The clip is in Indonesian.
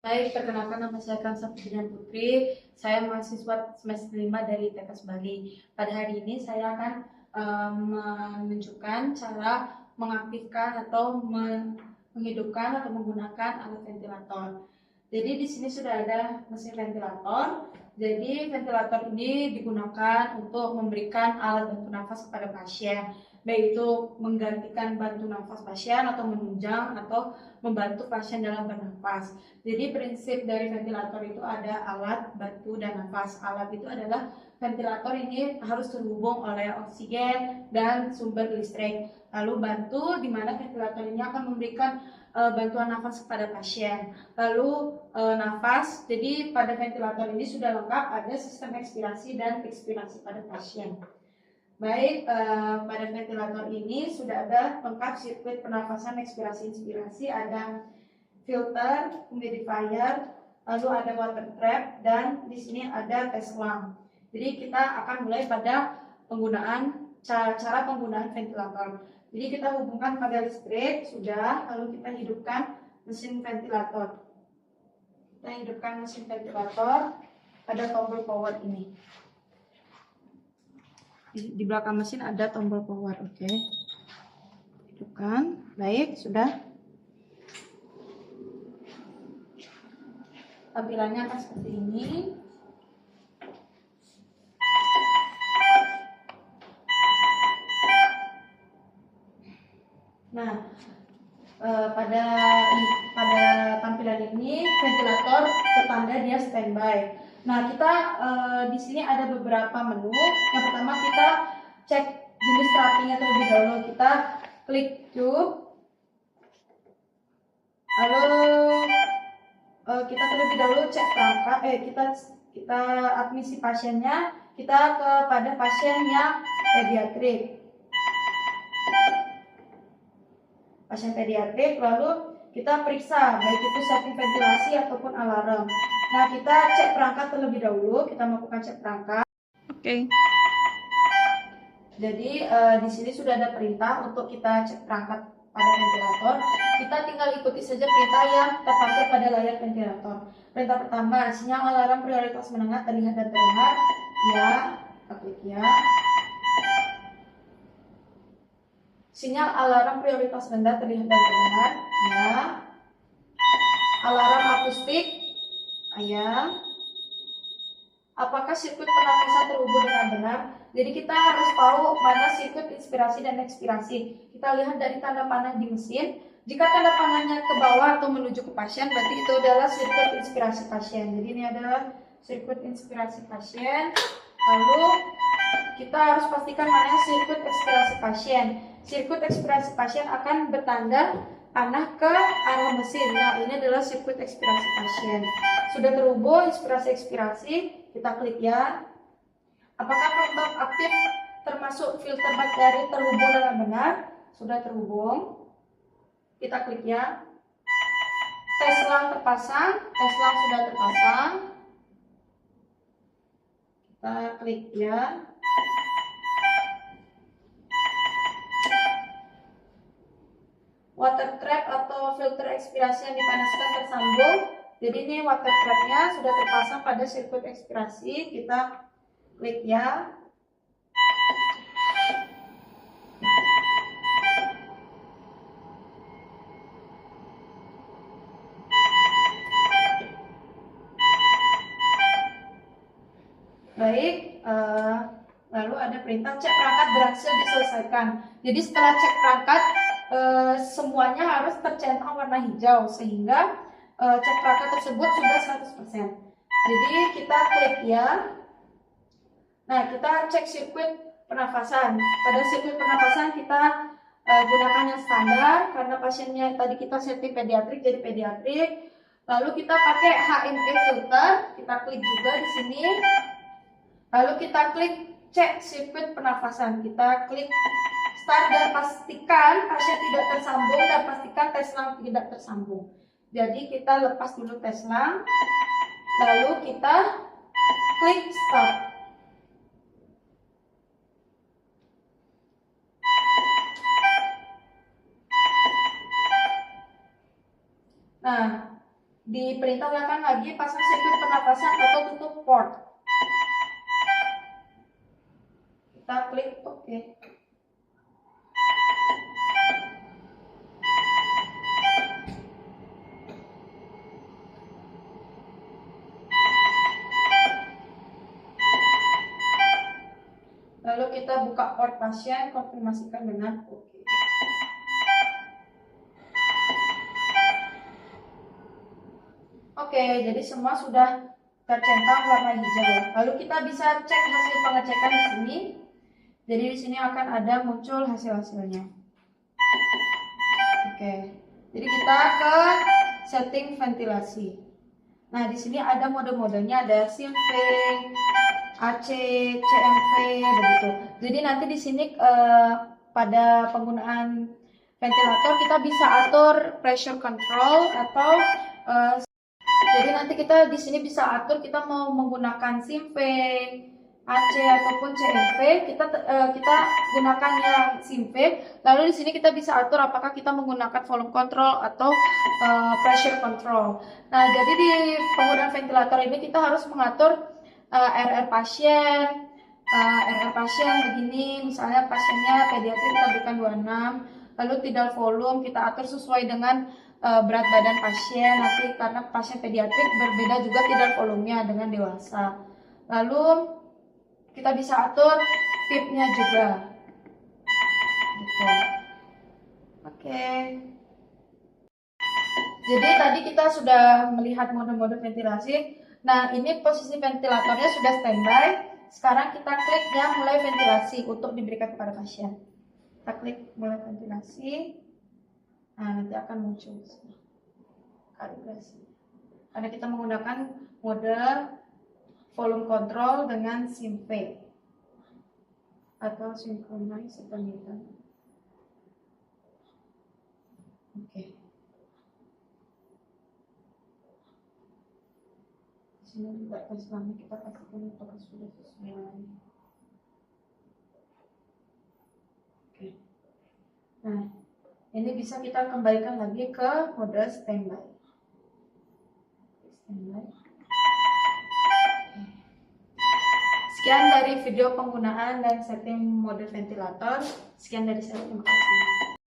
Baik, perkenalkan nama saya Kansa Pujian Putri. Saya mahasiswa semester 5 dari TKS Bali. Pada hari ini saya akan menunjukkan cara mengaktifkan atau menghidupkan atau menggunakan alat ventilator. Jadi di sini sudah ada mesin ventilator. Jadi ventilator ini digunakan untuk memberikan alat bantu nafas kepada pasien, baik itu menggantikan bantu nafas pasien atau menunjang atau membantu pasien dalam bernafas. Jadi prinsip dari ventilator itu ada alat bantu dan nafas. Alat itu adalah ventilator ini harus terhubung oleh oksigen dan sumber listrik. Lalu bantu di mana ventilator ini akan memberikan bantuan nafas kepada pasien. Lalu nafas, jadi pada ventilator ini sudah lengkap ada sistem ekspirasi dan ekspirasi pada pasien. Baik, pada ventilator ini sudah ada lengkap sirkuit pernafasan ekspirasi inspirasi, ada filter, humidifier, lalu ada water trap, dan di sini ada tes lung. Jadi kita akan mulai pada penggunaan cara penggunaan ventilator. Jadi kita hubungkan pada listrik sudah, lalu kita hidupkan mesin ventilator. Kita hidupkan mesin ventilator pada tombol power ini. Di belakang mesin ada tombol power, oke. Hidupkan, baik, sudah. Tampilannya akan seperti ini. Nah, pada tampilan ini ventilator pertanda dia standby. Nah, kita di sini ada beberapa menu. Yang pertama kita cek jenis terapinya terlebih dahulu. Kita klik tube. Lalu kita terlebih dahulu cek perangkat. Kita admisi pasiennya. Kita kepada pasien yang pediatrik. Pasien pediatrik, lalu kita periksa baik itu setting ventilasi ataupun alarm. Nah, kita cek perangkat terlebih dahulu, kita melakukan cek perangkat. Oke. Jadi di sini sudah ada perintah untuk kita cek perangkat pada ventilator. Kita tinggal ikuti saja perintah yang terpampang pada layar ventilator. Perintah pertama, sinyal alarm prioritas menengah terlihat dan terdengar. Ya, kita klik ya. Sinyal alarm prioritas rendah terlihat dan terdengar. Ya. Alarm akustik. Ya. Apakah sirkuit pernafasan terhubung dengan benar? Jadi kita harus tahu mana sirkuit inspirasi dan ekspirasi. Kita lihat dari tanda panah di mesin. Jika tanda panahnya ke bawah atau menuju ke pasien, berarti itu adalah sirkuit inspirasi pasien. Jadi ini adalah sirkuit inspirasi pasien. Lalu kita harus pastikan mana sirkuit ekspirasi pasien. Sirkuit ekspirasi pasien akan bertanda panah ke arah mesin. Nah, ini adalah sirkuit ekspirasi pasien. Sudah terhubung inspirasi-ekspirasi, kita klik ya. Apakah penutup aktif termasuk filter bakteri terhubung dengan benar? Sudah terhubung. Kita klik ya. Tes lung terpasang, tes lung sudah terpasang. Kita klik ya. Water trap atau filter ekspirasi yang dipanaskan tersambung. Jadi ini water trapnya sudah terpasang pada sirkuit ekspirasi. Kita klik ya. Baik, lalu ada perintah cek perangkat berhasil diselesaikan. Jadi setelah cek perangkat semuanya harus tercentang warna hijau sehingga cek perangkat tersebut sudah 100%. Jadi kita klik ya. Nah, kita cek sirkuit pernafasan. Pada sirkuit pernafasan kita gunakan yang standar karena pasiennya tadi kita setting pediatrik jadi pediatrik. Lalu kita pakai HME filter, kita klik juga di sini. Lalu kita klik cek sirkuit pernafasan. Kita klik start dan pastikan pasien tidak tersambung dan pastikan tes lung tidak tersambung. Jadi kita lepas dulu tes lung. Lalu kita klik start. Nah, diperintahkan lagi pasang sirkuit pernapasan atau tutup port. Kita klik OK. Lalu kita buka port pasien, konfirmasikan dengan OK. Oke, jadi semua sudah tercentang warna hijau. Lalu kita bisa cek hasil pengecekan di sini. Jadi di sini akan ada muncul hasil-hasilnya. Oke, jadi kita ke setting ventilasi. Nah, di sini ada mode-modenya, ada SIMV, AC, CMV, begitu. Jadi nanti di sini pada penggunaan ventilator kita bisa atur pressure control atau jadi nanti kita di sini bisa atur kita mau menggunakan SIMV, AC ataupun CMV, kita gunakan yang SIMV. Lalu di sini kita bisa atur apakah kita menggunakan volume control atau pressure control. Nah, jadi di penggunaan ventilator ini kita harus mengatur RR pasien. RR pasien begini, misalnya pasiennya pediatrik kita berikan 26, lalu tidal volume kita atur sesuai dengan berat badan pasien. Nanti karena pasien pediatrik berbeda juga tidal volumenya dengan dewasa. Lalu kita bisa atur PIP-nya juga. Gitu. Oke. Jadi tadi kita sudah melihat mode-mode ventilasi. Nah, ini posisi ventilatornya sudah standby. Sekarang kita klik yang mulai ventilasi untuk diberikan kepada pasien. Kita klik mulai ventilasi. Nah, nanti akan muncul kalibrasi. Karena kita menggunakan mode volume control dengan SIMV atau synchronized thermometer. Oke. Sini juga selama kita pastikan apakah sudah sesuai. Oke. Nah, ini bisa kita kembalikan lagi ke mode standby. Sekian dari video penggunaan dan setting mode ventilator. Sekian dari saya, terima kasih.